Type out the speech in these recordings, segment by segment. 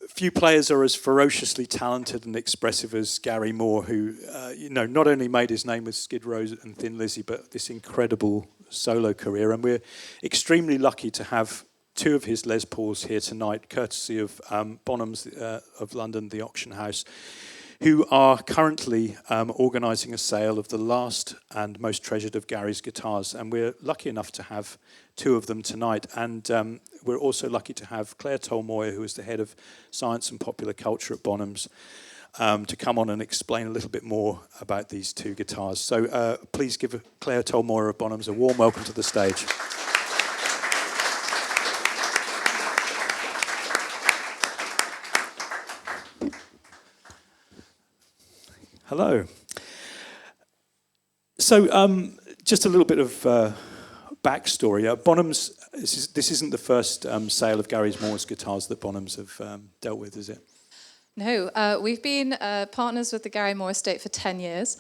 few players are as ferociously talented and expressive as Gary Moore, who, not only made his name with Skid Row and Thin Lizzy, but this incredible solo career. And we're extremely lucky to have two of his Les Pauls here tonight, courtesy of Bonhams of London, the auction house, who are currently organising a sale of the last and most treasured of Gary's guitars. And we're lucky enough to have two of them tonight. And we're also lucky to have Claire Tole-Moir, who is the head of science and popular culture at Bonhams, to come on and explain a little bit more about these two guitars. So please give Claire Tole-Moir of Bonhams a warm welcome to the stage. Hello. So just a little bit of backstory. Bonhams, this isn't the first sale of Gary Moore's guitars that Bonhams have dealt with, is it? No, we've been partners with the Gary Moore estate for 10 years,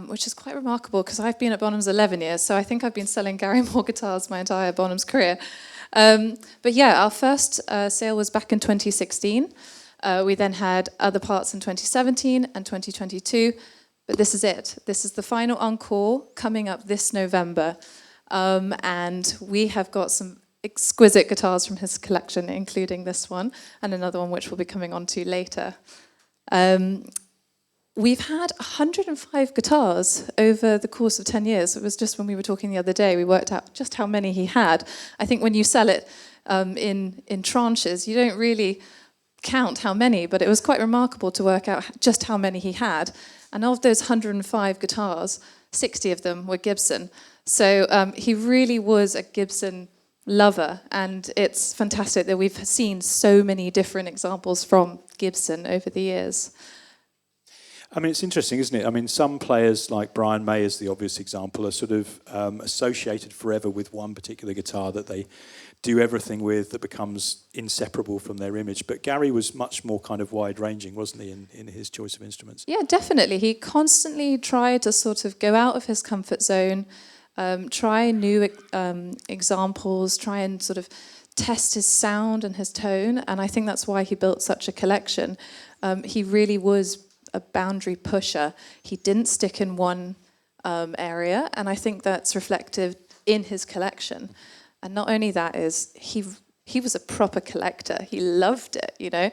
which is quite remarkable because I've been at Bonhams 11 years, so I think I've been selling Gary Moore guitars my entire Bonhams career. But yeah, our first sale was back in 2016. We then had other parts in 2017 and 2022, but this is it. This is the final encore coming up this November, and we have got some exquisite guitars from his collection, including this one and another one which we'll be coming on to later. We've had 105 guitars over the course of 10 years. It was just when we were talking the other day, we worked out just how many he had. I think when you sell it in tranches, you don't really count how many, but it was quite remarkable to work out just how many he had. And of those 105 guitars, 60 of them were Gibson. So he really was a Gibson lover, and it's fantastic that we've seen so many different examples from Gibson over the years. I mean, it's interesting, isn't it? I mean, some players, like Brian May is the obvious example, are sort of associated forever with one particular guitar that they do everything with, that becomes inseparable from their image. But Gary was much more kind of wide-ranging, wasn't he, in his choice of instruments? Yeah, definitely. He constantly tried to sort of go out of his comfort zone, try new examples, try and sort of test his sound and his tone. And I think that's why he built such a collection. He really was a boundary pusher. He didn't stick in one area, and I think that's reflective in his collection. And not only that, is he was a proper collector. He loved it, you know,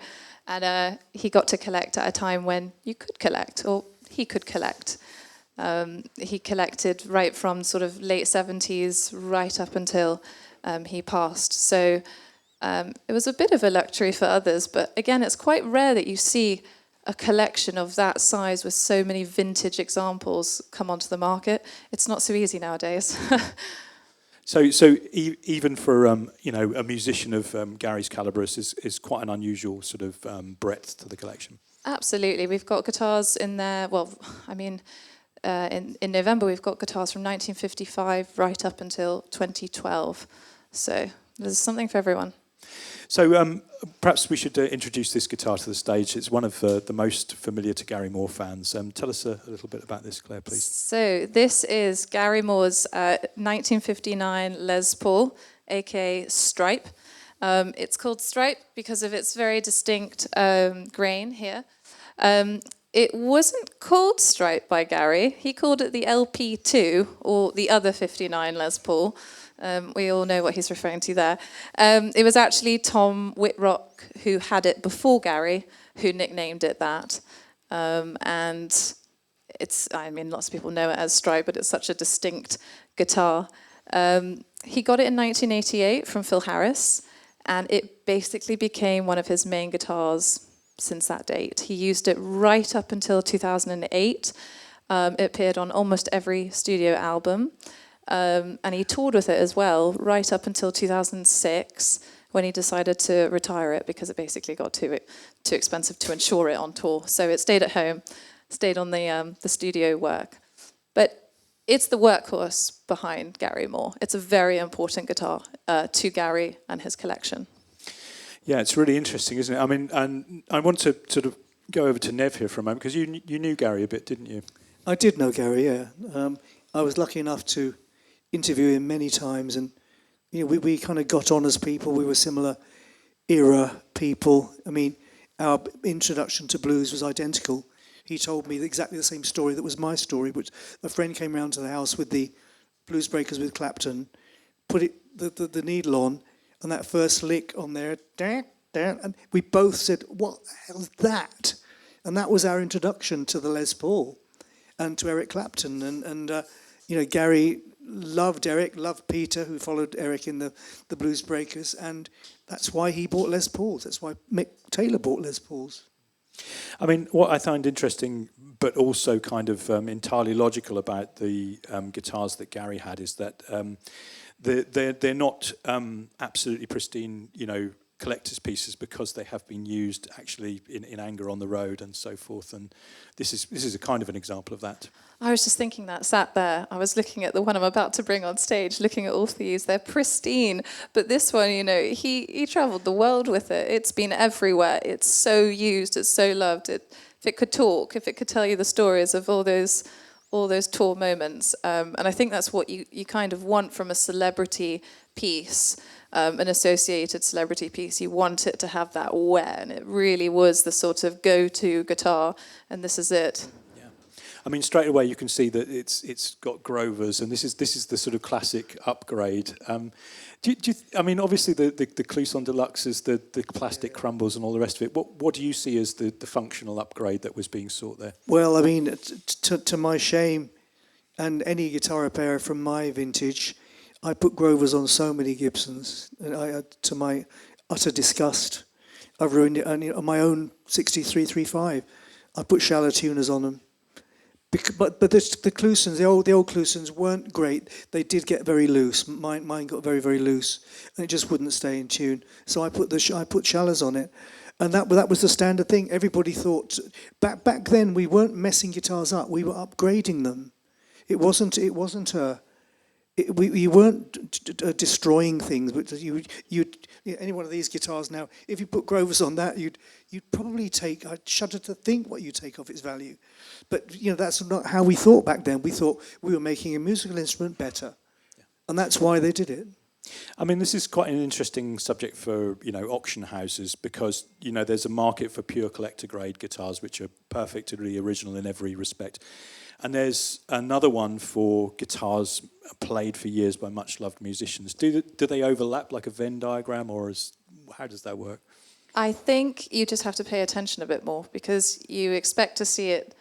and he got to collect at a time when you could collect, or he could collect. He collected right from sort of late 70s right up until he passed. So it was a bit of a luxury for others, but again, it's quite rare that you see a collection of that size with so many vintage examples come onto the market. It's not so easy nowadays. So even for a musician of Gary's calibre, is quite an unusual sort of breadth to the collection. Absolutely, we've got guitars in there. Well, I mean, in November we've got guitars from 1955 right up until 2012. So there's something for everyone. So perhaps we should introduce this guitar to the stage. It's one of the most familiar to Gary Moore fans. Tell us a little bit about this, Claire, please. So this is Gary Moore's 1959 Les Paul, aka Stripe. It's called Stripe because of its very distinct grain here. It wasn't called Stripe by Gary. He called it the LP2, or the other 59 Les Paul. We all know what he's referring to there. It was actually Tom Whitrock who had it before Gary, who nicknamed it that. And lots of people know it as Stripe, but it's such a distinct guitar. He got it in 1988 from Phil Harris, and it basically became one of his main guitars since that date. He used it right up until 2008. It appeared on almost every studio album. And he toured with it as well, right up until 2006, when he decided to retire it because it basically got too expensive to insure it on tour. So it stayed at home, stayed on the studio work. But it's the workhorse behind Gary Moore. It's a very important guitar to Gary and his collection. Yeah, it's really interesting, isn't it? I mean, and I want to sort of go over to Nev here for a moment, because you knew Gary a bit, didn't you? I did know Gary, yeah. I was lucky enough to interview him many times, and we kind of got on as people. We were similar era people. I mean, our introduction to blues was identical. He told me exactly the same story that was my story, which a friend came round to the house with the Blues Breakers with Clapton, put the needle on, and that first lick on there, and we both said, "What the hell's that?" And that was our introduction to the Les Paul and to Eric Clapton. And Gary loved Eric, loved Peter, who followed Eric in the Blues Breakers, and that's why he bought Les Pauls. That's why Mick Taylor bought Les Pauls. I mean, what I find interesting, but also kind of entirely logical about the guitars that Gary had, is that they're not absolutely pristine, collector's pieces, because they have been used actually in anger on the road and so forth. And this is a kind of an example of that. I was just thinking that, sat there, I was looking at the one I'm about to bring on stage, looking at all these, they're pristine. But this one, he travelled the world with it. It's been everywhere. It's so used, it's so loved. If it could talk, if it could tell you the stories of all those tour moments. And I think that's what you kind of want from a celebrity piece, an associated celebrity piece. You want it to have that wear, and it really was the sort of go-to guitar, and this is it. I mean, straight away you can see that it's got Grovers, and this is the sort of classic upgrade. I mean, obviously the Clousson Deluxes, the plastic crumbles, and all the rest of it. What do you see as the functional upgrade that was being sought there? Well, I mean, to my shame, and any guitar player from my vintage, I put Grovers on so many Gibsons, and to my utter disgust, I've ruined it. And on my own 6335, I put shallow tuners on them. But the Cloussons, the old Cloussons weren't great. They did get very loose. Mine got very, very loose, and it just wouldn't stay in tune. So I put shallows on it, and that was the standard thing. Everybody thought back then we weren't messing guitars up. We were upgrading them. We weren't destroying things. But any one of these guitars now, if you put Grovers on that, you'd probably take. I'd shudder to think what you take off its value. But that's not how we thought back then. We thought we were making a musical instrument better, and that's why they did it. I mean, this is quite an interesting subject for auction houses, because there's a market for pure collector grade guitars which are perfectly original in every respect, and there's another one for guitars played for years by much loved musicians. Do they overlap like a Venn diagram, or how does that work? I think you just have to pay attention a bit more, because you expect to see it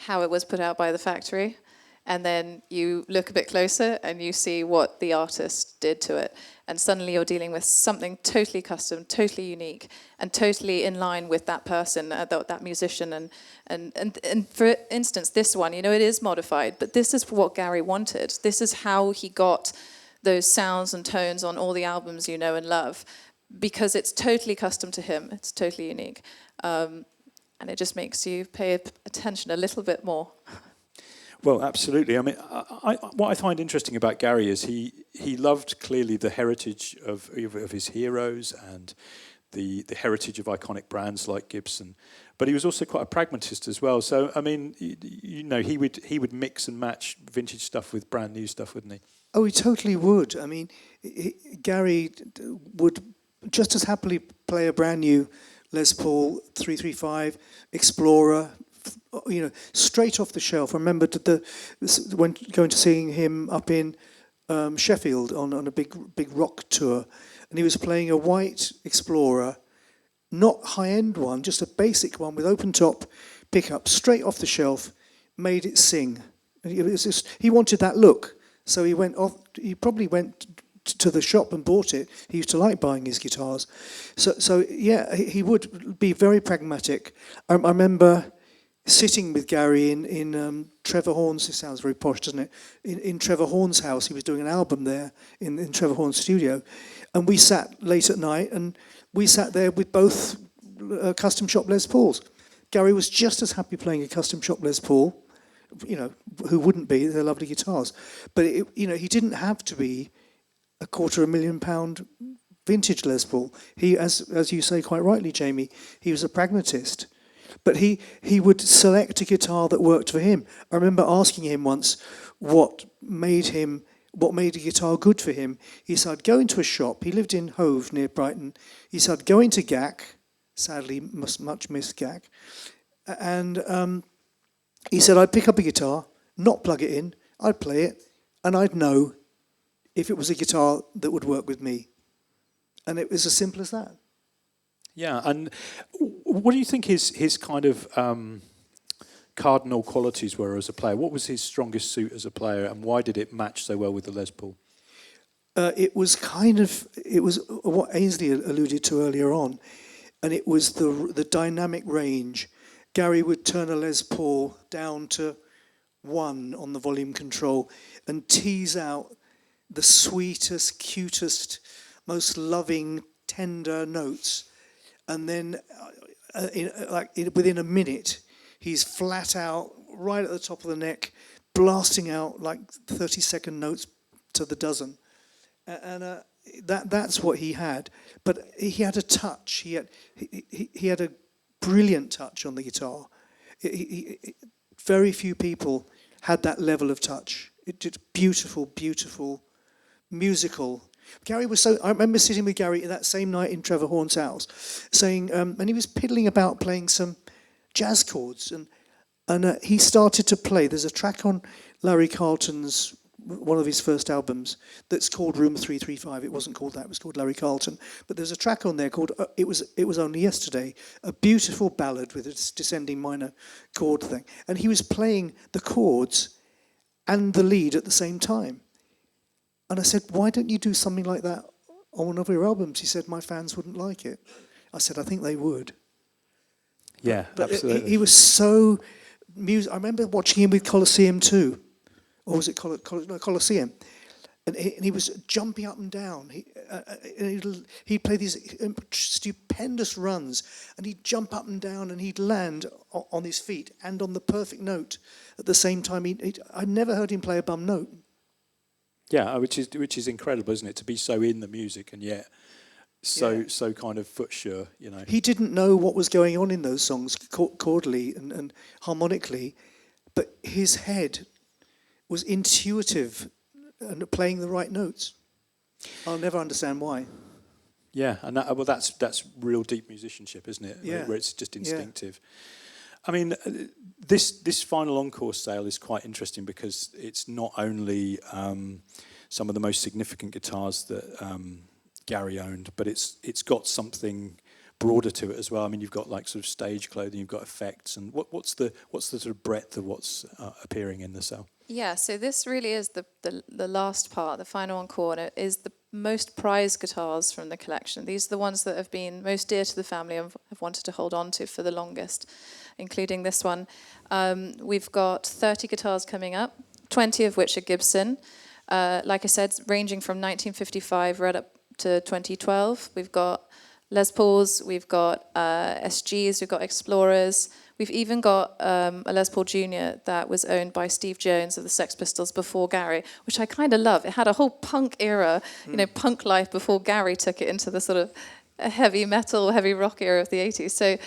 how it was put out by the factory, and then you look a bit closer and you see what the artist did to it, and suddenly you're dealing with something totally custom, totally unique, and totally in line with that person, that musician. And for instance, this one, it is modified, but this is what Gary wanted. This is how he got those sounds and tones on all the albums you know and love, because it's totally custom to him. It's totally unique. And it just makes you pay attention a little bit more. Well, absolutely. I mean, what I find interesting about Gary is he loved clearly the heritage of his heroes and the heritage of iconic brands like Gibson, but he was also quite a pragmatist as well. So, I mean, he would mix and match vintage stuff with brand new stuff, wouldn't he? Oh, he totally would. I mean, Gary would just as happily play a brand new Les Paul 335, Explorer, straight off the shelf. I remember when going to seeing him up in Sheffield on a big rock tour, and he was playing a white Explorer, not high-end one, just a basic one with open top pickup, straight off the shelf, made it sing. He wanted that look, so he went off. He probably went to the shop and bought it. He used to like buying his guitars. So yeah, he would be very pragmatic. I remember sitting with Gary in Trevor Horn's, it sounds very posh, doesn't it? In Trevor Horn's house. He was doing an album there in Trevor Horn's studio. And we sat late at night, and we sat there with both custom shop Les Pauls. Gary was just as happy playing a custom shop Les Paul, who wouldn't be? They're lovely guitars. But he didn't have to be a £250,000 vintage Les Paul. He, as you say quite rightly, Jamie, he was a pragmatist. But he would select a guitar that worked for him. I remember asking him once what made a guitar good for him. He said, I'd go into a shop. He lived in Hove near Brighton. He said, I'd go into GAC, sadly much missed Gag. And he said, I'd pick up a guitar, not plug it in, I'd play it, and I'd know if it was a guitar that would work with me. And it was as simple as that. Yeah, and what do you think his kind of cardinal qualities were as a player? What was his strongest suit as a player, and why did it match so well with the Les Paul? It was what Ainsley alluded to earlier on, and it was the dynamic range. Gary would turn a Les Paul down to 1 on the volume control and tease out the sweetest, cutest, most loving, tender notes, and then within a minute, he's flat out, right at the top of the neck, blasting out like 30-second notes to the dozen. And that's what he had. But he had a touch. He had a brilliant touch on the guitar. Very few people had that level of touch. It did beautiful, beautiful, musical. Gary was so. I remember sitting with Gary that same night in Trevor Horn's house, saying, and he was piddling about playing some jazz chords, and he started to play. There's a track on Larry Carlton's, one of his first albums, that's called Room 335. It wasn't called that, it was called Larry Carlton. But there's a track on there called It Was Only Yesterday, a beautiful ballad with a descending minor chord thing. And he was playing the chords and the lead at the same time. And I said, why don't you do something like that on one of your albums? He said, my fans wouldn't like it. I said, I think they would. Yeah, but absolutely. He was so... I remember watching him with Colosseum too. Or was it Colosseum? And he was jumping up and down. He'd play these stupendous runs, and he'd jump up and down, and he'd land on his feet and on the perfect note at the same time. I'd never heard him play a bum note. Yeah, which is incredible, isn't it? To be so in the music and yet so kind of foot sure, you know. He didn't know what was going on in those songs chordally and harmonically, but his head was intuitive and playing the right notes. I'll never understand why. Yeah, and that's real deep musicianship, isn't it? Yeah. Where it's just instinctive. Yeah. I mean, this final encore sale is quite interesting because it's not only some of the most significant guitars that Gary owned, but it's got something broader to it as well. I mean, you've got like sort of stage clothing, you've got effects, and what's the sort of breadth of what's appearing in the sale? Yeah, so this really is the last part, the final encore, and it is the most prized guitars from the collection. These are the ones that have been most dear to the family and have wanted to hold on to for the longest, including this one. We've got 30 guitars coming up, 20 of which are Gibson. Like I said, ranging from 1955 right up to 2012. We've got Les Pauls, we've got SGs, we've got Explorers. We've even got a Les Paul Jr. that was owned by Steve Jones of the Sex Pistols before Gary, which I kind of love. It had a whole punk era, punk life before Gary took it into the sort of heavy metal, heavy rock era of the 80s. So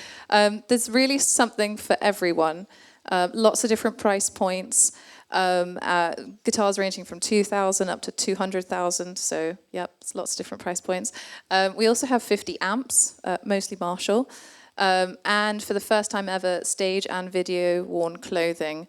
there's really something for everyone. Lots of different price points. Guitars ranging from 2,000 up to 200,000. So, yep, it's lots of different price points. We also have 50 amps, mostly Marshall. And for the first time ever, stage and video worn clothing.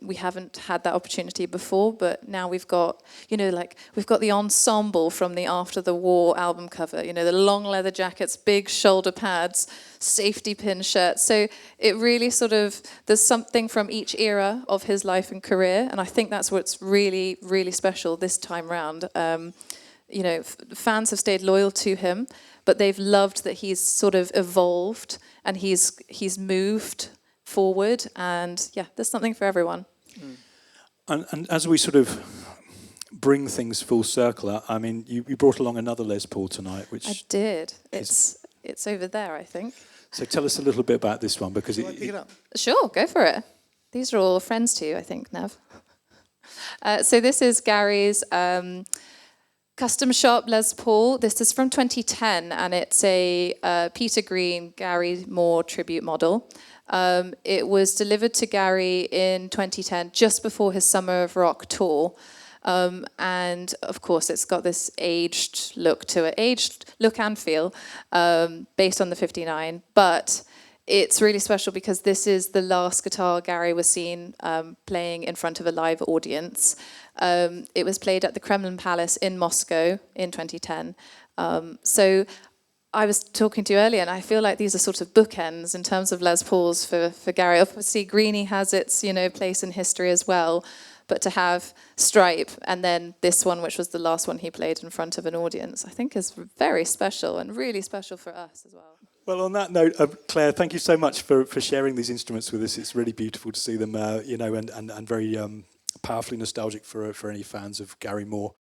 We haven't had that opportunity before, but now we've got, we've got the ensemble from the After the War album cover, the long leather jackets, big shoulder pads, safety pin shirts. So it really there's something from each era of his life and career, and I think that's what's really, really special this time round. Fans have stayed loyal to him, but they've loved that he's sort of evolved and he's moved forward, and there's something for everyone. And as we sort of bring things full circle, I mean, you brought along another Les Paul tonight, which I did. It's over there, I think. So tell us a little bit about this one, because Shall I pick it up? Sure, go for it. These are all friends to you, I think, Nev. So this is Gary's custom shop Les Paul. This is from 2010, and it's a Peter Green, Gary Moore tribute model. It was delivered to Gary in 2010, just before his Summer of Rock tour. And of course, it's got this aged look to it, aged look and feel, based on the 59. But it's really special because this is the last guitar Gary was seen playing in front of a live audience. It was played at the Kremlin Palace in Moscow in 2010. So I was talking to you earlier, and I feel like these are sort of bookends in terms of Les Pauls for Gary. Obviously, Greenie has its place in history as well, but to have Stripe and then this one, which was the last one he played in front of an audience, I think is very special and really special for us as well. Well, on that note, Claire, thank you so much for sharing these instruments with us. It's really beautiful to see them, and very powerfully nostalgic for any fans of Gary Moore.